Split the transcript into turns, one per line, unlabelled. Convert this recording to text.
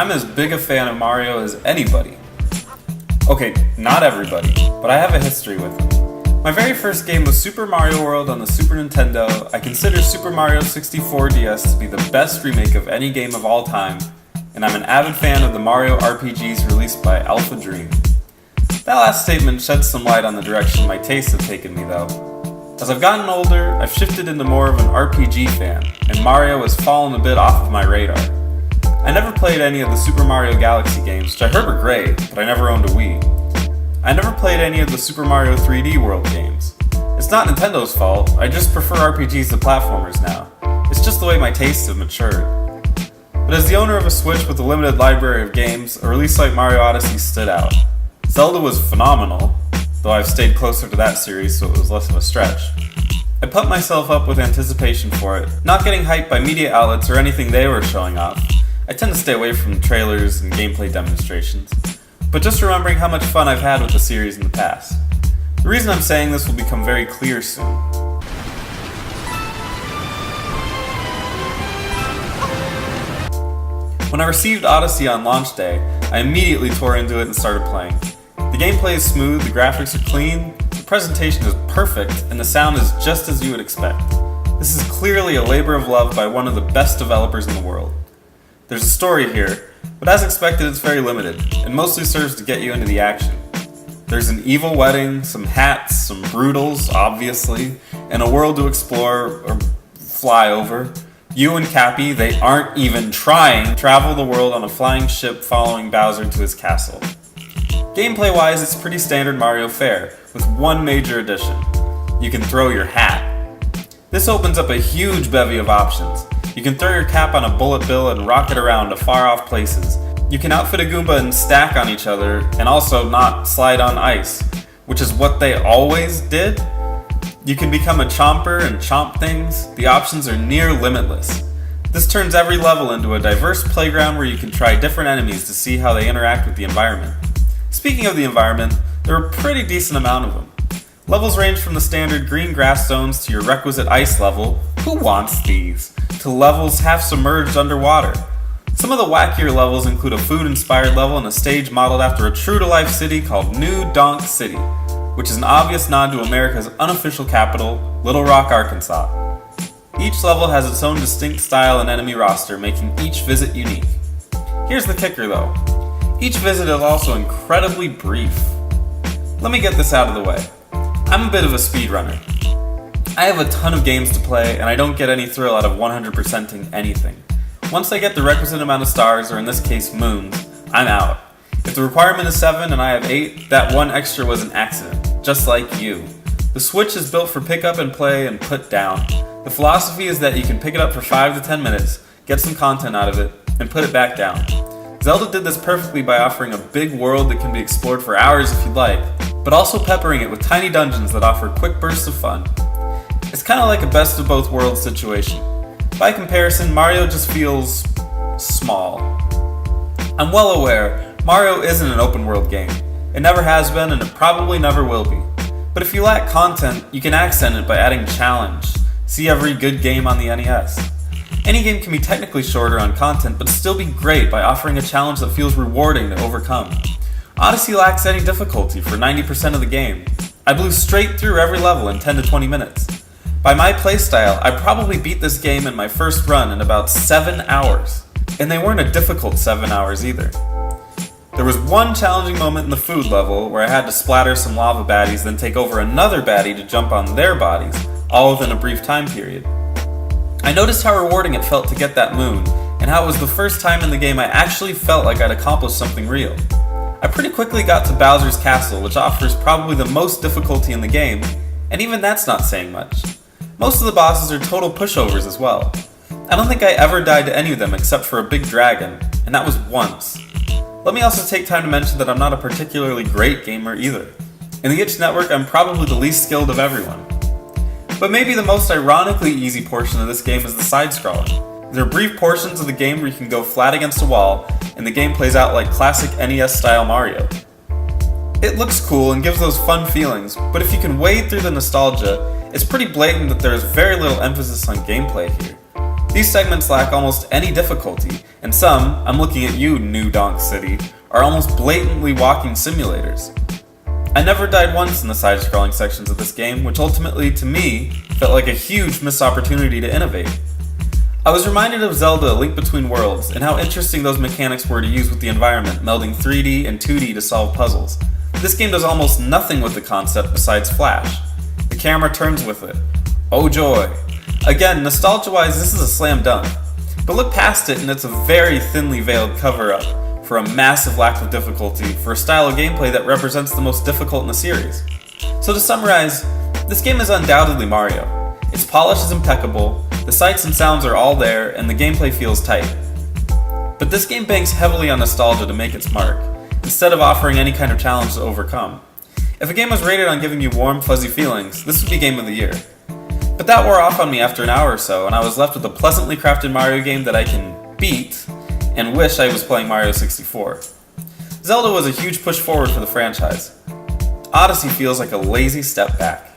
I'm as big a fan of Mario as anybody. Okay, not everybody, but I have a history with him. My very first game was Super Mario World on the Super Nintendo. I consider Super Mario 64 DS to be the best remake of any game of all time, and I'm an avid fan of the Mario RPGs released by Alpha Dream. That last statement sheds some light on the direction my tastes have taken me though. As I've gotten older, I've shifted into more of an RPG fan, and Mario has fallen a bit off of my radar. I never played any of the Super Mario Galaxy games, which I heard were great, but I never owned a Wii. I never played any of the Super Mario 3D World games. It's not Nintendo's fault, I just prefer RPGs to platformers now. It's just the way my tastes have matured. But as the owner of a Switch with a limited library of games, a release like Mario Odyssey stood out. Zelda was phenomenal, though I've stayed closer to that series so it was less of a stretch. I pumped myself up with anticipation for it, not getting hyped by media outlets or anything they were showing off. I tend to stay away from trailers and gameplay demonstrations, but just remembering how much fun I've had with the series in the past. The reason I'm saying this will become very clear soon. When I received Odyssey on launch day, I immediately tore into it and started playing. The gameplay is smooth, the graphics are clean, the presentation is perfect, and the sound is just as you would expect. This is clearly a labor of love by one of the best developers in the world. There's a story here, but as expected it's very limited, and mostly serves to get you into the action. There's an evil wedding, some hats, some brutals, obviously, and a world to explore or fly over. You and Cappy, they aren't even trying, travel the world on a flying ship following Bowser to his castle. Gameplay-wise, it's pretty standard Mario fare, with one major addition. You can throw your hat. This opens up a huge bevy of options. You can throw your cap on a bullet bill and rock it around to far-off places. You can outfit a Goomba and stack on each other, and also not slide on ice, which is what they always did. You can become a chomper and chomp things. The options are near limitless. This turns every level into a diverse playground where you can try different enemies to see how they interact with the environment. Speaking of the environment, there are a pretty decent amount of them. Levels range from the standard green grass zones to your requisite ice level, who wants these, to levels half submerged underwater. Some of the wackier levels include a food-inspired level and a stage modeled after a true-to-life city called New Donk City, which is an obvious nod to America's unofficial capital, Little Rock, Arkansas. Each level has its own distinct style and enemy roster, making each visit unique. Here's the kicker though. Each visit is also incredibly brief. Let me get this out of the way. I'm a bit of a speedrunner. I have a ton of games to play, and I don't get any thrill out of 100%ing anything. Once I get the requisite amount of stars, or in this case moons, I'm out. If the requirement is 7 and I have 8, that one extra was an accident, just like you. The Switch is built for pick up and play and put down. The philosophy is that you can pick it up for 5 to 10 minutes, get some content out of it, and put it back down. Zelda did this perfectly by offering a big world that can be explored for hours if you'd like, but also peppering it with tiny dungeons that offer quick bursts of fun. It's kind of like a best of both worlds situation. By comparison, Mario just feels small. I'm well aware, Mario isn't an open world game. It never has been and it probably never will be. But if you lack content, you can accent it by adding challenge. See every good game on the NES. Any game can be technically shorter on content, but still be great by offering a challenge that feels rewarding to overcome. Odyssey lacks any difficulty for 90% of the game. I blew straight through every level in 10 to 20 minutes. By my playstyle, I probably beat this game in my first run in about 7 hours. And they weren't a difficult 7 hours either. There was one challenging moment in the food level where I had to splatter some lava baddies, then take over another baddie to jump on their bodies, all within a brief time period. I noticed how rewarding it felt to get that moon, and how it was the first time in the game I actually felt like I'd accomplished something real. I pretty quickly got to Bowser's Castle, which offers probably the most difficulty in the game, and even that's not saying much. Most of the bosses are total pushovers as well. I don't think I ever died to any of them except for a big dragon, and that was once. Let me also take time to mention that I'm not a particularly great gamer either. In the Itch network, I'm probably the least skilled of everyone. But maybe the most ironically easy portion of this game is the side-scrolling. There are brief portions of the game where you can go flat against a wall, and the game plays out like classic NES-style Mario. It looks cool and gives those fun feelings, but if you can wade through the nostalgia, it's pretty blatant that there is very little emphasis on gameplay here. These segments lack almost any difficulty, and some, I'm looking at you, New Donk City, are almost blatantly walking simulators. I never died once in the side-scrolling sections of this game, which ultimately, to me, felt like a huge missed opportunity to innovate. I was reminded of Zelda: A Link Between Worlds, and how interesting those mechanics were to use with the environment, melding 3D and 2D to solve puzzles. This game does almost nothing with the concept besides flash. The camera turns with it. Oh joy! Again, nostalgia-wise, this is a slam dunk. But look past it and it's a very thinly veiled cover-up for a massive lack of difficulty for a style of gameplay that represents the most difficult in the series. So to summarize, this game is undoubtedly Mario. Its polish is impeccable, the sights and sounds are all there, and the gameplay feels tight. But this game banks heavily on nostalgia to make its mark, instead of offering any kind of challenge to overcome. If a game was rated on giving you warm, fuzzy feelings, this would be Game of the Year. But that wore off on me after an hour or so, and I was left with a pleasantly crafted Mario game that I can beat, and wish I was playing Mario 64. Zelda was a huge push forward for the franchise. Odyssey feels like a lazy step back.